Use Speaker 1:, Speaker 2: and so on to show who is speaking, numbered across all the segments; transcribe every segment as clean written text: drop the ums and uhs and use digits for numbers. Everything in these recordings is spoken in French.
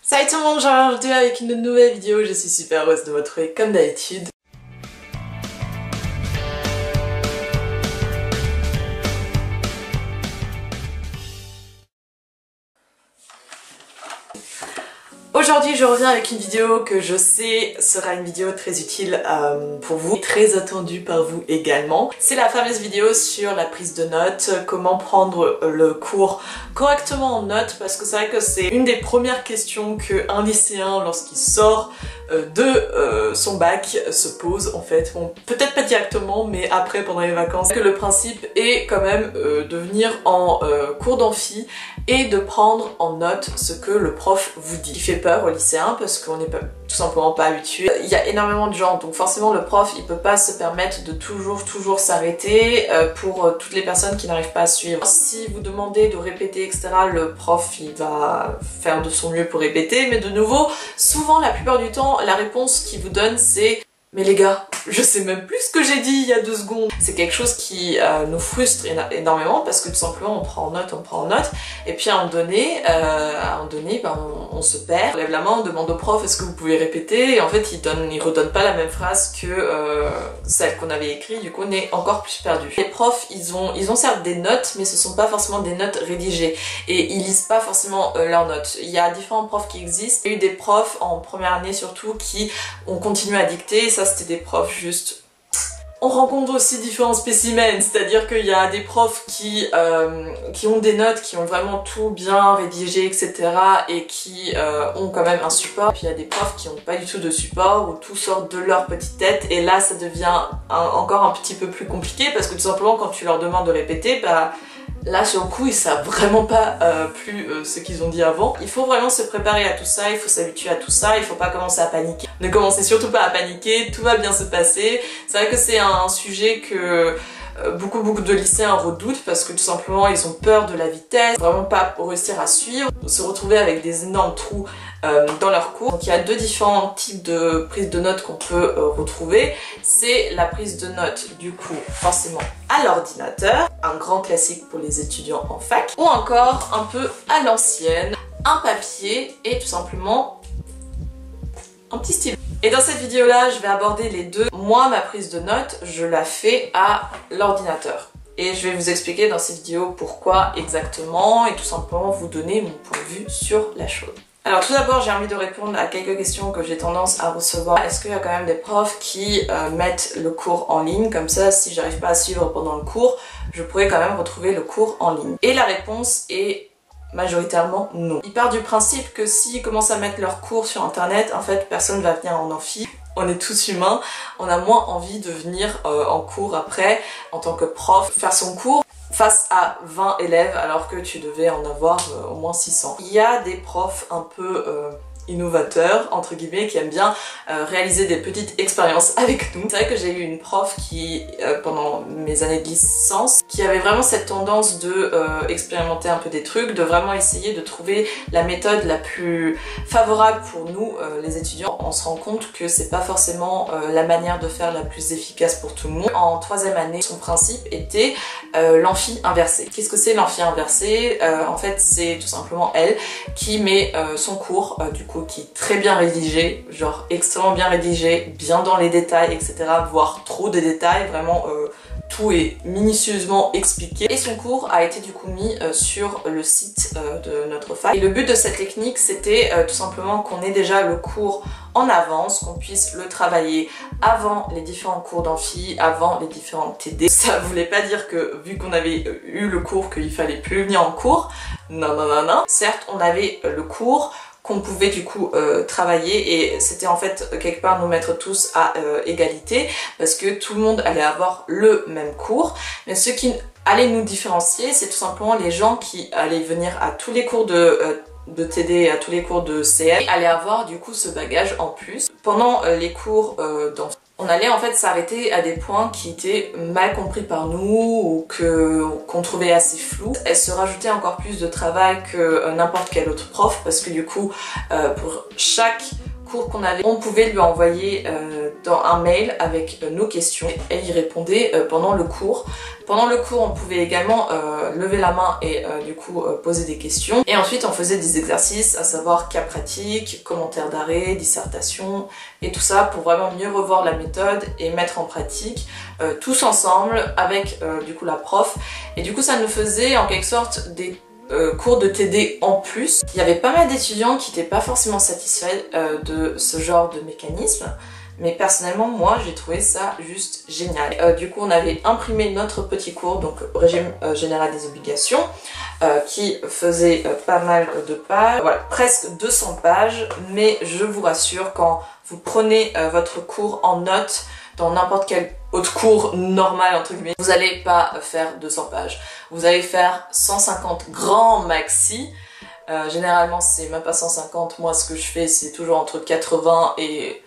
Speaker 1: Salut tout le monde, j'en aujourd'hui avec une nouvelle vidéo, je suis super heureuse de vous retrouver comme d'habitude. Aujourd'hui je reviens avec une vidéo que je sais sera une vidéo très utile pour vous, très attendue par vous également. C'est la fameuse vidéo sur la prise de notes, comment prendre le cours correctement en notes, parce que c'est vrai que c'est une des premières questions qu'un lycéen lorsqu'il sort de son bac se pose en fait. Bon, peut-être pas directement mais après pendant les vacances. Que le principe est quand même de venir en cours d'amphi et de prendre en note ce que le prof vous dit. Il fait peur aux lycéens parce qu'on n'est tout simplement pas habitué. Il y a énormément de gens, donc forcément le prof il peut pas se permettre de toujours s'arrêter pour toutes les personnes qui n'arrivent pas à suivre. Si vous demandez de répéter etc, le prof il va faire de son mieux pour répéter, mais de nouveau, souvent la plupart du temps la réponse qu'il vous donne c'est mais les gars, je sais même plus ce que j'ai dit il y a 2 secondes. C'est quelque chose qui nous frustre énormément parce que tout simplement on prend en note et puis à un moment donné, ben, on se perd. On lève la main, on demande au prof est-ce que vous pouvez répéter et en fait il redonne pas la même phrase que celle qu'on avait écrite, du coup on est encore plus perdu. Les profs ils ont certes des notes mais ce sont pas forcément des notes rédigées et ils lisent pas forcément leurs notes. Il y a différents profs qui existent. Il y a eu des profs en première année surtout qui ont continué à dicter. Ça c'était des profs juste... On rencontre aussi différents spécimens, c'est-à-dire qu'il y a des profs qui ont des notes, qui ont vraiment tout bien rédigé, etc. et qui ont quand même un support. Puis il y a des profs qui n'ont pas du tout de support, où tout sort de leur petite tête, et là ça devient encore un petit peu plus compliqué, parce que tout simplement quand tu leur demandes de répéter, bah là sur le coup ils savent vraiment pas plus ce qu'ils ont dit avant. Il faut vraiment se préparer à tout ça, il faut s'habituer à tout ça, il faut pas commencer à paniquer. Ne commencez surtout pas à paniquer, tout va bien se passer. C'est vrai que c'est un sujet que beaucoup de lycéens redoutent parce que tout simplement ils ont peur de la vitesse, vraiment pas réussir à suivre, se retrouver avec des énormes trous dans leur cours. Donc il y a 2 différents types de prise de notes qu'on peut retrouver. C'est la prise de notes du coup forcément à l'ordinateur, un grand classique pour les étudiants en fac, ou encore un peu à l'ancienne, un papier et tout simplement un petit stylo. Et dans cette vidéo là je vais aborder les deux. Moi ma prise de notes je la fais à l'ordinateur et je vais vous expliquer dans cette vidéo pourquoi exactement et tout simplement vous donner mon point de vue sur la chose. Alors tout d'abord j'ai envie de répondre à quelques questions que j'ai tendance à recevoir. Est-ce qu'il y a quand même des profs qui mettent le cours en ligne, comme ça si j'arrive pas à suivre pendant le cours je pourrais quand même retrouver le cours en ligne? Et la réponse est majoritairement non. Ils partent du principe que s'ils commencent à mettre leurs cours sur internet, en fait personne va venir en amphi. On est tous humains, on a moins envie de venir en cours après en tant que prof, faire son cours face à 20 élèves alors que tu devais en avoir au moins 600. Il y a des profs un peu innovateurs entre guillemets qui aiment bien réaliser des petites expériences avec nous. C'est vrai que j'ai eu une prof qui pendant mes années de licence qui avait vraiment cette tendance de expérimenter un peu des trucs, de vraiment essayer de trouver la méthode la plus favorable pour nous les étudiants. On se rend compte que c'est pas forcément la manière de faire la plus efficace pour tout le monde. En 3e année son principe était l'amphi inversé. Qu'est-ce que c'est l'amphi inversé? En fait c'est tout simplement elle qui met son cours du coup qui est très bien rédigé, genre extrêmement bien rédigé, bien dans les détails, etc. Voire trop de détails, vraiment tout est minutieusement expliqué. Et son cours a été du coup mis sur le site de notre fac. Et le but de cette technique c'était tout simplement qu'on ait déjà le cours en avance, qu'on puisse le travailler avant les différents cours d'amphi, avant les différents TD. Ça voulait pas dire que vu qu'on avait eu le cours qu'il fallait plus venir en cours, non. Certes on avait le cours qu'on pouvait du coup travailler et c'était en fait quelque part nous mettre tous à égalité parce que tout le monde allait avoir le même cours, mais ce qui allait nous différencier c'est tout simplement les gens qui allaient venir à tous les cours de TD, à tous les cours de CM, allaient avoir du coup ce bagage en plus. Pendant les cours on allait en fait s'arrêter à des points qui étaient mal compris par nous ou qu'on trouvait assez flous. Elle se rajoutait encore plus de travail que n'importe quel autre prof parce que du coup pour chaque cours qu'on avait, on pouvait lui envoyer dans un mail avec nos questions et elle y répondait pendant le cours. Pendant le cours, on pouvait également lever la main et du coup poser des questions. Et ensuite, on faisait des exercices, à savoir cas pratique, commentaires d'arrêt, dissertation et tout ça pour vraiment mieux revoir la méthode et mettre en pratique tous ensemble avec du coup la prof. Et du coup, ça nous faisait en quelque sorte des cours de TD en plus. Il y avait pas mal d'étudiants qui n'étaient pas forcément satisfaits de ce genre de mécanisme. Mais personnellement, moi, j'ai trouvé ça juste génial. Du coup, on avait imprimé notre petit cours, donc régime général des obligations, qui faisait pas mal de pages. Voilà, presque 200 pages, mais je vous rassure, quand vous prenez votre cours en notes, dans n'importe quel autre cours normal, entre guillemets, vous n'allez pas faire 200 pages. Vous allez faire 150 grands maxi. Généralement, c'est même pas 150. Moi, ce que je fais, c'est toujours entre 80 et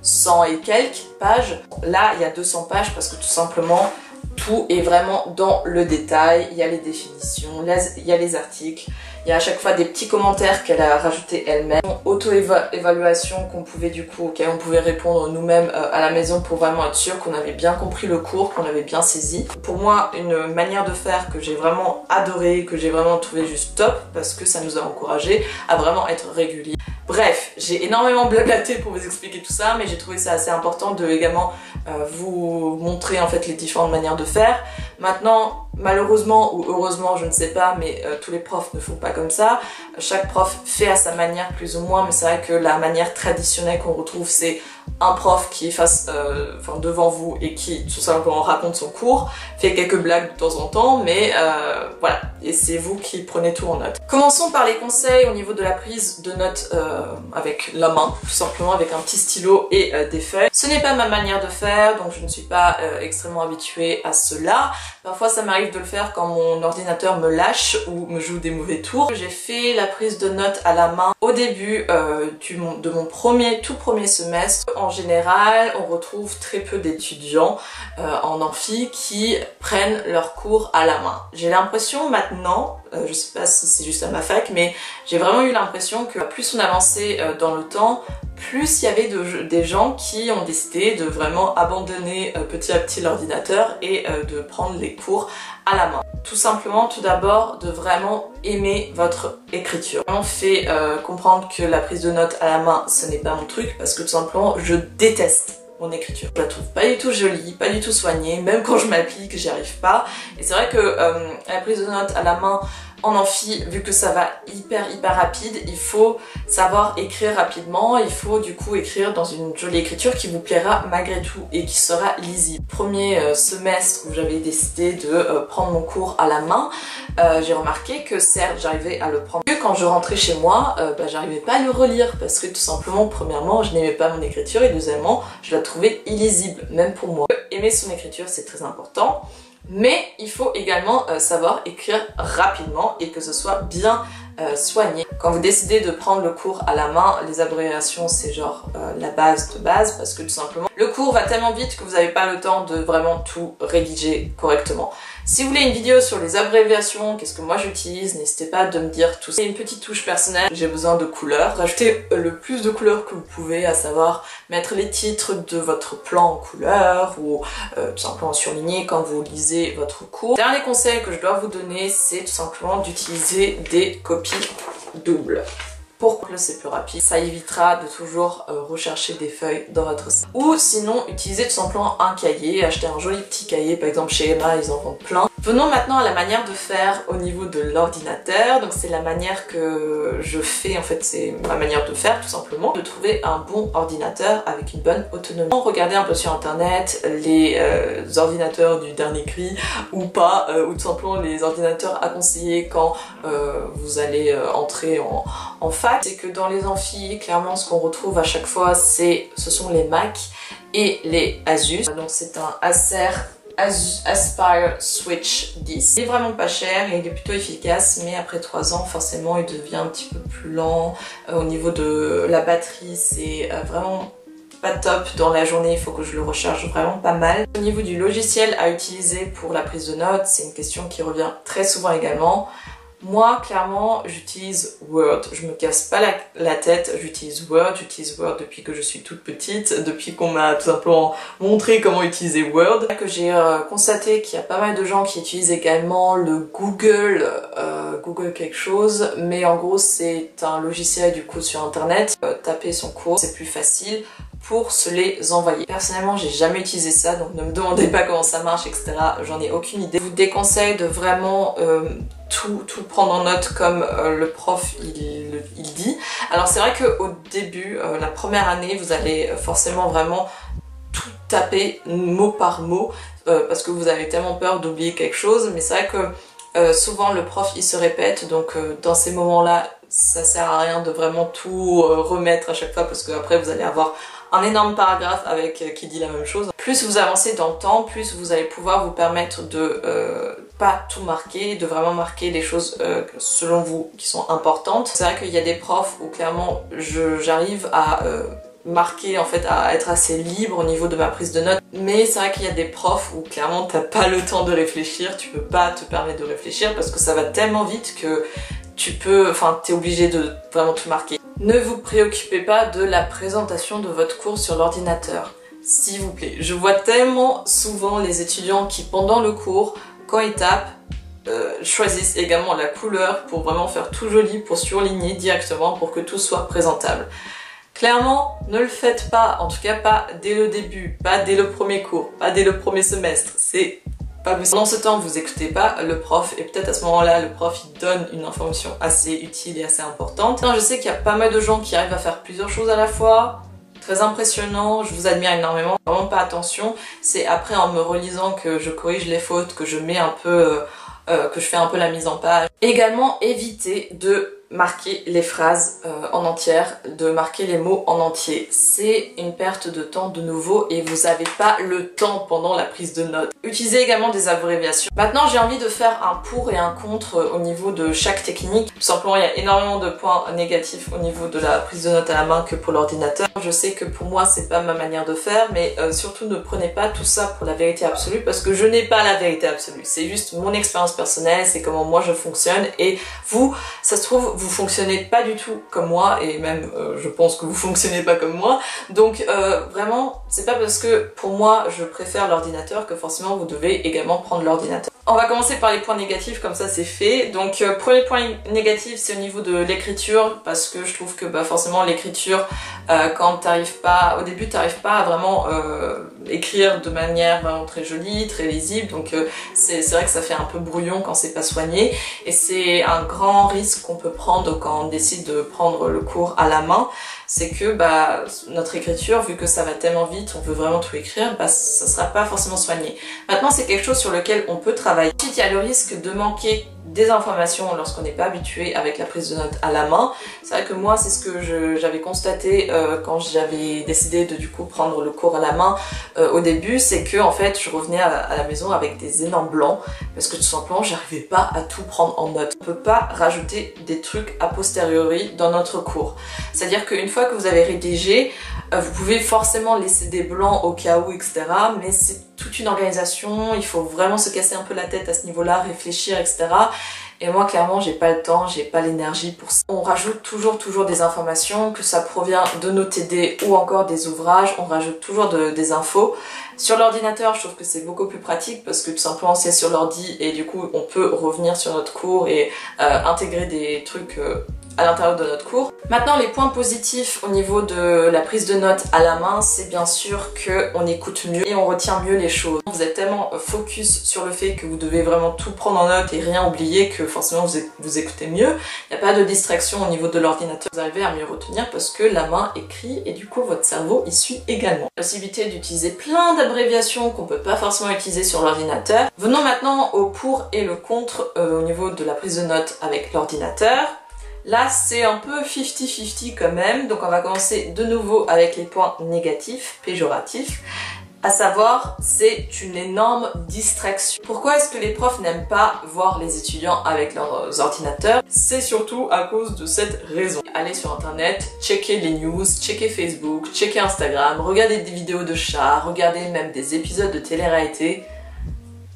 Speaker 1: 100 et quelques pages. Là, il y a 200 pages parce que tout simplement, tout est vraiment dans le détail. Il y a les définitions, il y a les articles, il y a à chaque fois des petits commentaires qu'elle a rajoutés elle-même, auto-évaluation qu'on pouvait du coup, auquel on pouvait répondre nous-mêmes à la maison pour vraiment être sûr qu'on avait bien compris le cours, qu'on avait bien saisi. Pour moi, une manière de faire que j'ai vraiment adoré, que j'ai vraiment trouvé juste top parce que ça nous a encouragé à vraiment être réguliers. Bref, j'ai énormément blablaté pour vous expliquer tout ça, mais j'ai trouvé ça assez important de également vous montrer en fait les différentes manières de faire. Maintenant, malheureusement ou heureusement, je ne sais pas, mais tous les profs ne font pas comme ça. Chaque prof fait à sa manière plus ou moins, mais c'est vrai que la manière traditionnelle qu'on retrouve, c'est un prof qui est devant vous et qui tout simplement raconte son cours, fait quelques blagues de temps en temps, mais voilà, et c'est vous qui prenez tout en note. Commençons par les conseils au niveau de la prise de notes avec la main, tout simplement avec un petit stylo et des feuilles. Ce n'est pas ma manière de faire, donc je ne suis pas extrêmement habituée à cela. Parfois ça m'arrive de le faire quand mon ordinateur me lâche ou me joue des mauvais tours. J'ai fait la prise de notes à la main au début de mon tout premier semestre. En général, on retrouve très peu d'étudiants en amphi qui prennent leurs cours à la main. J'ai l'impression maintenant, je sais pas si c'est juste à ma fac, mais j'ai vraiment eu l'impression que plus on avançait dans le temps, plus il y avait des gens qui ont décidé de vraiment abandonner petit à petit l'ordinateur et de prendre les cours à la main. Tout simplement, tout d'abord, de vraiment aimer votre écriture. Vraiment fait comprendre que la prise de notes à la main, ce n'est pas mon truc, parce que tout simplement, je déteste mon écriture. Je la trouve pas du tout jolie, pas du tout soignée, même quand je m'applique, j'y arrive pas. Et c'est vrai que la prise de notes à la main, en amphi, vu que ça va hyper rapide, il faut savoir écrire rapidement, il faut du coup écrire dans une jolie écriture qui vous plaira malgré tout et qui sera lisible. Premier semestre où j'avais décidé de prendre mon cours à la main, j'ai remarqué que certes j'arrivais à le prendre, que quand je rentrais chez moi, j'arrivais pas à le relire parce que tout simplement, premièrement, je n'aimais pas mon écriture et deuxièmement, je la trouvais illisible, même pour moi. Aimer son écriture, c'est très important. Mais il faut également savoir écrire rapidement et que ce soit bien soigné. Quand vous décidez de prendre le cours à la main, les abréviations c'est genre la base de base parce que tout simplement le cours va tellement vite que vous n'avez pas le temps de vraiment tout rédiger correctement. Si vous voulez une vidéo sur les abréviations, qu'est-ce que moi j'utilise, n'hésitez pas de me dire tout ça. C'est une petite touche personnelle, j'ai besoin de couleurs. Rajoutez le plus de couleurs que vous pouvez, à savoir mettre les titres de votre plan en couleur ou tout simplement surligner quand vous lisez votre cours. Dernier conseil que je dois vous donner, c'est tout simplement d'utiliser des copies doubles. Pourquoi c'est plus rapide, ça évitera de toujours rechercher des feuilles dans votre sac. Ou sinon, utilisez tout simplement un cahier, achetez un joli petit cahier, par exemple chez Emma, ils en vendent plein. Venons maintenant à la manière de faire au niveau de l'ordinateur. Donc c'est la manière que je fais, en fait c'est ma manière de faire tout simplement, de trouver un bon ordinateur avec une bonne autonomie. Regardez un peu sur internet les ordinateurs du dernier cri ou pas, ou tout simplement les ordinateurs à conseiller quand vous allez entrer en fac. C'est que dans les amphis, clairement ce qu'on retrouve à chaque fois ce sont les Mac et les Asus. Donc c'est un Acer Aspire Switch 10. Il est vraiment pas cher et il est plutôt efficace, mais après 3 ans forcément il devient un petit peu plus lent. Au niveau de la batterie, c'est vraiment pas top. Dans la journée il faut que je le recharge vraiment pas mal. Au niveau du logiciel à utiliser pour la prise de notes, c'est une question qui revient très souvent également. Moi, clairement, j'utilise Word. Je me casse pas la tête, j'utilise Word. J'utilise Word depuis que je suis toute petite, depuis qu'on m'a tout simplement montré comment utiliser Word. Que j'ai constaté qu'il y a pas mal de gens qui utilisent également le Google quelque chose, mais en gros c'est un logiciel du coup sur internet. Taper son cours, c'est plus facile pour se les envoyer. Personnellement, j'ai jamais utilisé ça, donc ne me demandez pas comment ça marche, etc. J'en ai aucune idée. Je vous déconseille de vraiment tout prendre en note comme le prof il dit. Alors c'est vrai qu'au début, la première année, vous allez forcément vraiment tout taper mot par mot parce que vous avez tellement peur d'oublier quelque chose, mais c'est vrai que souvent le prof il se répète, donc dans ces moments-là, ça sert à rien de vraiment tout remettre à chaque fois parce qu'après vous allez avoir un énorme paragraphe avec qui dit la même chose. Plus vous avancez dans le temps, plus vous allez pouvoir vous permettre de pas tout marquer, de vraiment marquer les choses selon vous qui sont importantes. C'est vrai qu'il y a des profs où clairement j'arrive à marquer, en fait, à être assez libre au niveau de ma prise de notes, mais c'est vrai qu'il y a des profs où clairement t'as pas le temps de réfléchir, tu peux pas te permettre de réfléchir parce que ça va tellement vite que t'es obligé de vraiment tout marquer. Ne vous préoccupez pas de la présentation de votre cours sur l'ordinateur, s'il vous plaît. Je vois tellement souvent les étudiants qui, pendant le cours, quand ils tapent, choisissent également la couleur pour vraiment faire tout joli, pour surligner directement, pour que tout soit présentable. Clairement, ne le faites pas, en tout cas pas dès le début, pas dès le premier cours, pas dès le premier semestre. C'est pas possible. Pendant ce temps, vous écoutez pas le prof et peut-être à ce moment-là, le prof il donne une information assez utile et assez importante. Je sais qu'il y a pas mal de gens qui arrivent à faire plusieurs choses à la fois. Très impressionnant, je vous admire énormément. Vraiment pas attention, c'est après en me relisant que je corrige les fautes, que je mets un peu, que je fais un peu la mise en page. Également, évitez de marquer les phrases en entière, de marquer les mots en entier. C'est une perte de temps de nouveau et vous n'avez pas le temps pendant la prise de notes. Utilisez également des abréviations. Maintenant, j'ai envie de faire un pour et un contre au niveau de chaque technique. Tout simplement, il y a énormément de points négatifs au niveau de la prise de notes à la main que pour l'ordinateur. Je sais que pour moi, c'est pas ma manière de faire, mais surtout ne prenez pas tout ça pour la vérité absolue parce que je n'ai pas la vérité absolue. C'est juste mon expérience personnelle, c'est comment moi je fonctionne et vous, ça se trouve, vous fonctionnez pas du tout comme moi et même je pense que vous fonctionnez pas comme moi, donc vraiment c'est pas parce que pour moi je préfère l'ordinateur que forcément vous devez également prendre l'ordinateur. On va commencer par les points négatifs, comme ça c'est fait. Donc premier point négatif, c'est au niveau de l'écriture, parce que je trouve que forcément l'écriture, quand t'arrives pas, au début t'arrives pas à vraiment écrire de manière vraiment très jolie, très lisible, donc c'est vrai que ça fait un peu brouillon quand c'est pas soigné, et c'est un grand risque qu'on peut prendre quand on décide de prendre le cours à la main, c'est que notre écriture, vu que ça va tellement vite, on veut vraiment tout écrire, ça sera pas forcément soigné. Maintenant, c'est quelque chose sur lequel on peut travailler. Ensuite, il y a le risque de manquer des informations lorsqu'on n'est pas habitué avec la prise de notes à la main. C'est vrai que moi, c'est ce que j'avais constaté quand j'avais décidé de du coup prendre le cours à la main au début, c'est que en fait, je revenais à la maison avec des énormes blancs parce que tout simplement, j'arrivais pas à tout prendre en note. On peut pas rajouter des trucs a posteriori dans notre cours. C'est-à-dire qu'une fois que vous avez rédigé, vous pouvez forcément laisser des blancs au cas où, etc. Mais c'est toute une organisation, il faut vraiment se casser un peu la tête à ce niveau-là, réfléchir, etc. Et moi, clairement, j'ai pas le temps, j'ai pas l'énergie pour ça. On rajoute toujours des informations, que ça provient de nos TD ou encore des ouvrages, on rajoute toujours des infos. Sur l'ordinateur, je trouve que c'est beaucoup plus pratique parce que tout simplement c'est sur l'ordi et du coup on peut revenir sur notre cours et intégrer des trucs à l'intérieur de notre cours. Maintenant, les points positifs au niveau de la prise de notes à la main, c'est bien sûr qu'on écoute mieux et on retient mieux les choses. Vous êtes tellement focus sur le fait que vous devez vraiment tout prendre en note et rien oublier que forcément vous écoutez mieux. Il n'y a pas de distraction au niveau de l'ordinateur. Vous arrivez à mieux retenir parce que la main écrit et du coup votre cerveau y suit également. Possibilité d'utiliser plein d'abréviations qu'on peut pas forcément utiliser sur l'ordinateur. Venons maintenant au pour et le contre au niveau de la prise de notes avec l'ordinateur. Là, c'est un peu 50-50 quand même, donc on va commencer de nouveau avec les points négatifs, péjoratifs. À savoir, c'est une énorme distraction. Pourquoi est-ce que les profs n'aiment pas voir les étudiants avec leurs ordinateurs? C'est surtout à cause de cette raison. Allez sur internet, checker les news, checker Facebook, checker Instagram, regarder des vidéos de chats, regarder même des épisodes de télé-réalité.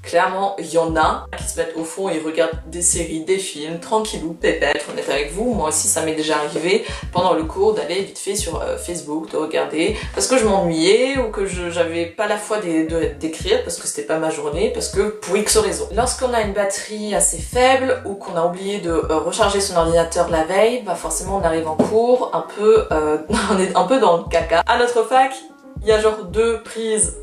Speaker 1: Clairement, il y en a qui se mettent au fond et regardent des séries, des films, tranquillou, pépette, être honnête avec vous. Moi aussi, ça m'est déjà arrivé pendant le cours d'aller vite fait sur Facebook, de regarder, parce que je m'ennuyais ou que j'avais pas la foi d'écrire, parce que c'était pas ma journée, parce que pour X raisons. Lorsqu'on a une batterie assez faible ou qu'on a oublié de recharger son ordinateur la veille, bah forcément on arrive en cours un peu, on est un peu dans le caca. À notre fac, il y a genre 2 prises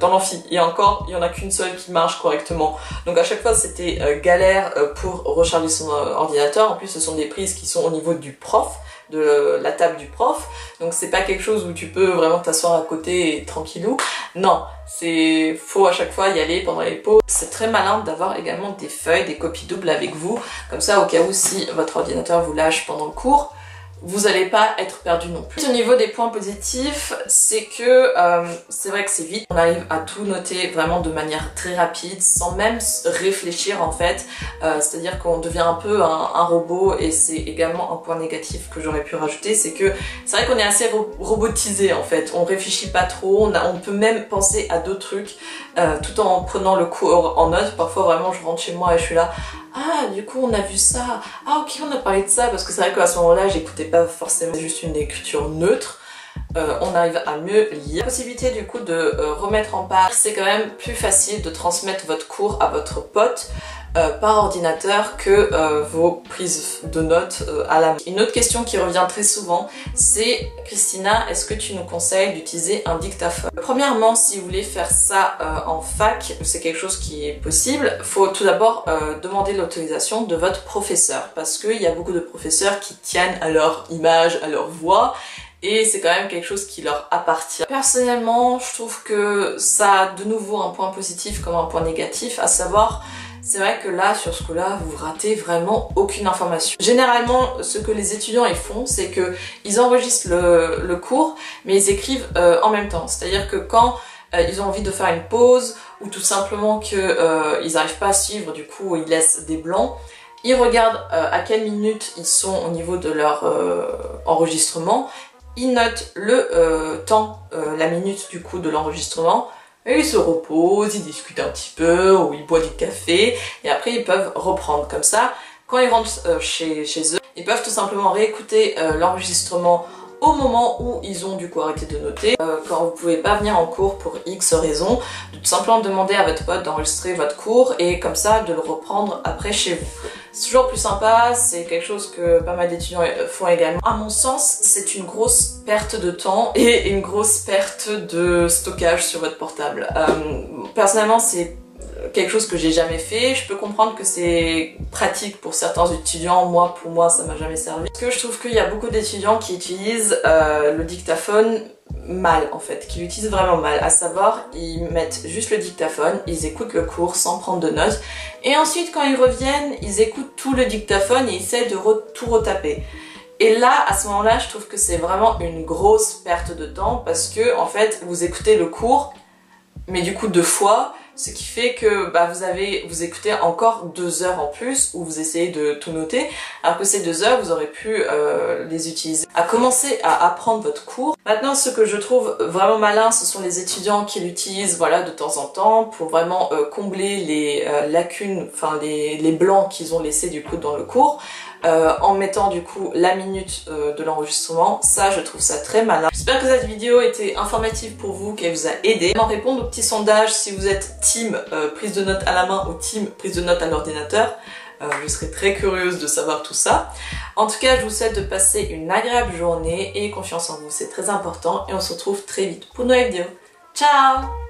Speaker 1: dans l'amphi, et encore il y en a qu'une seule qui marche correctement, donc à chaque fois c'était galère pour recharger son ordinateur. En plus ce sont des prises qui sont au niveau du prof, de la table du prof, donc c'est pas quelque chose où tu peux vraiment t'asseoir à côté et tranquillou, non, faut à chaque fois y aller pendant les pauses. C'est très malin d'avoir également des feuilles, des copies doubles avec vous, comme ça au cas où si votre ordinateur vous lâche pendant le cours, vous n'allez pas être perdu non plus. Au niveau des points positifs, c'est que c'est vrai que c'est vite, on arrive à tout noter vraiment de manière très rapide, sans même réfléchir en fait, c'est-à-dire qu'on devient un peu un robot, et c'est également un point négatif que j'aurais pu rajouter, c'est que c'est vrai qu'on est assez robotisé en fait, on réfléchit pas trop, on peut même penser à d'autres trucs tout en prenant le cours en note. Parfois vraiment je rentre chez moi et je suis là, ah du coup on a vu ça, ah ok on a parlé de ça, parce que c'est vrai qu'à ce moment là j'écoutais pas forcément juste une écriture neutre, on arrive à mieux lire. La possibilité du coup de remettre en page, c'est quand même plus facile de transmettre votre cours à votre pote par ordinateur que vos prises de notes à la main. Une autre question qui revient très souvent, c'est Christina, est-ce que tu nous conseilles d'utiliser un dictaphone? Premièrement, si vous voulez faire ça en fac, c'est quelque chose qui est possible. Faut tout d'abord demander l'autorisation de votre professeur, parce qu'il y a beaucoup de professeurs qui tiennent à leur image, à leur voix, et c'est quand même quelque chose qui leur appartient. Personnellement, je trouve que ça a de nouveau un point positif comme un point négatif, à savoir, c'est vrai que là, sur ce coup-là, vous ratez vraiment aucune information. Généralement, ce que les étudiants ils font, c'est que ils enregistrent le cours, mais ils écrivent en même temps. C'est-à-dire que quand ils ont envie de faire une pause, ou tout simplement qu'ils n'arrivent pas à suivre, du coup ils laissent des blancs, ils regardent à quelle minute ils sont au niveau de leur enregistrement, ils notent le temps, la minute du coup de l'enregistrement, et ils se reposent, ils discutent un petit peu, ou ils boivent du café, et après ils peuvent reprendre. Comme ça, quand ils rentrent chez eux, ils peuvent tout simplement réécouter l'enregistrement au moment où ils ont du coup arrêté de noter. Quand vous pouvez pas venir en cours pour X raisons, de tout simplement demander à votre pote d'enregistrer votre cours, et comme ça de le reprendre après chez vous. C'est toujours plus sympa, c'est quelque chose que pas mal d'étudiants font également. À mon sens, c'est une grosse perte de temps et une grosse perte de stockage sur votre portable. Personnellement, c'est quelque chose que j'ai jamais fait. Je peux comprendre que c'est pratique pour certains étudiants, pour moi ça m'a jamais servi. Parce que je trouve qu'il y a beaucoup d'étudiants qui utilisent le dictaphone mal en fait, qui l'utilisent vraiment mal, à savoir ils mettent juste le dictaphone, ils écoutent le cours sans prendre de notes, et ensuite quand ils reviennent, ils écoutent tout le dictaphone et ils essaient de tout retaper. Et là, à ce moment-là, je trouve que c'est vraiment une grosse perte de temps, parce que en fait, vous écoutez le cours, mais du coup 2 fois, ce qui fait que vous écoutez encore 2 heures en plus où vous essayez de tout noter, alors que ces 2 heures vous aurez pu les utiliser à commencer à apprendre votre cours. Maintenant, ce que je trouve vraiment malin, ce sont les étudiants qui l'utilisent de temps en temps pour vraiment combler les lacunes, enfin les blancs qu'ils ont laissés du coup dans le cours, en mettant du coup la minute de l'enregistrement. Ça, je trouve ça très malin. J'espère que cette vidéo était informative pour vous, qu'elle vous a aidé. En répondre au petit sondage si vous êtes team prise de notes à la main ou team prise de notes à l'ordinateur. Je serais très curieuse de savoir tout ça. En tout cas, je vous souhaite de passer une agréable journée et confiance en vous, c'est très important, et on se retrouve très vite pour une nouvelle vidéo. Ciao!